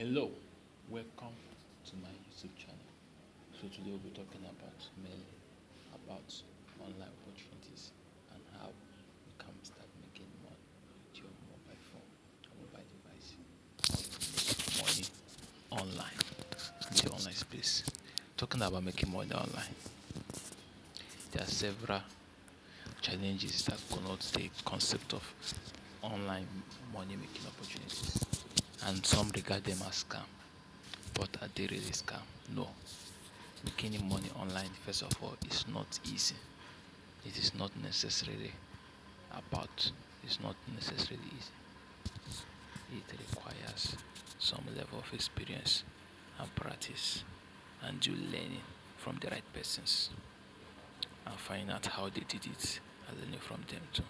Hello, welcome to my YouTube channel. So today we'll be talking about mainly about online opportunities and how you can start making money with your mobile phone or mobile device. How you make money online in the online space. Talking about making money online, there are several challenges that connote the concept of online money making opportunities, and some regard them as scam. But are they really scam? No. Making money online, first of all, is not easy. It is not necessarily about, it's not necessarily easy. It requires some level of experience and practice and you learning from the right persons and finding out how they did it and learning from them too.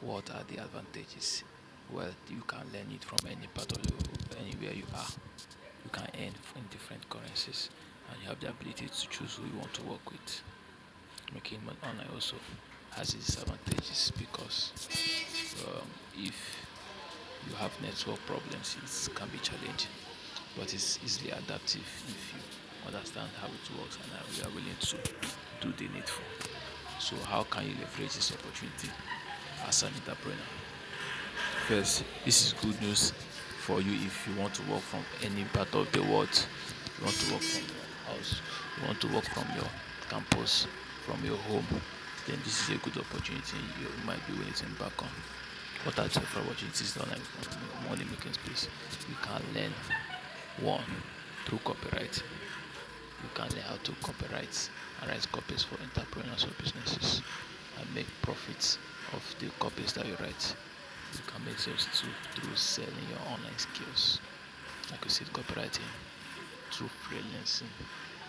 What are the advantages? Well, you can learn it from any part of the world, anywhere you are. You can earn in different currencies and you have the ability to choose who you want to work with. Making money online also has its disadvantages because if you have network problems, it can be challenging, but it's easily adaptive if you understand how it works and how you are willing to do the needful. So how can you leverage this opportunity as an entrepreneur? First, this is good news for you if you want to work from any part of the world. You want to work from your house, you want to work from your campus, from your home, then this is a good opportunity you might be willing to embark on. What are the opportunities in online money making space? You can learn one through copyright. You can learn how to copyright and write copies for entrepreneurs or businesses and make profits of the copies that you write. You can make sales too through selling your online skills. Like you said, copywriting, through freelancing,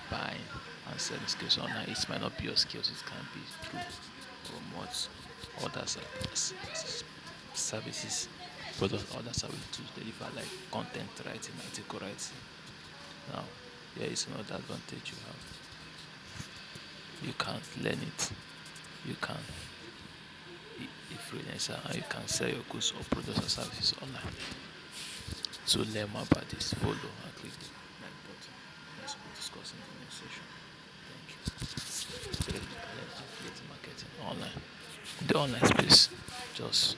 buying and selling skills online. It might not be your skills, it can be through promote other services, products, other services to deliver like content writing, article writing. Now, there is another advantage you have. You can learn it. You can be a freelancer and you can sell your goods or products or services online. To learn more about this, follow and click the like button. Let's discuss in the next session. Thank you. Today we learn affiliate marketing online. In the online space, just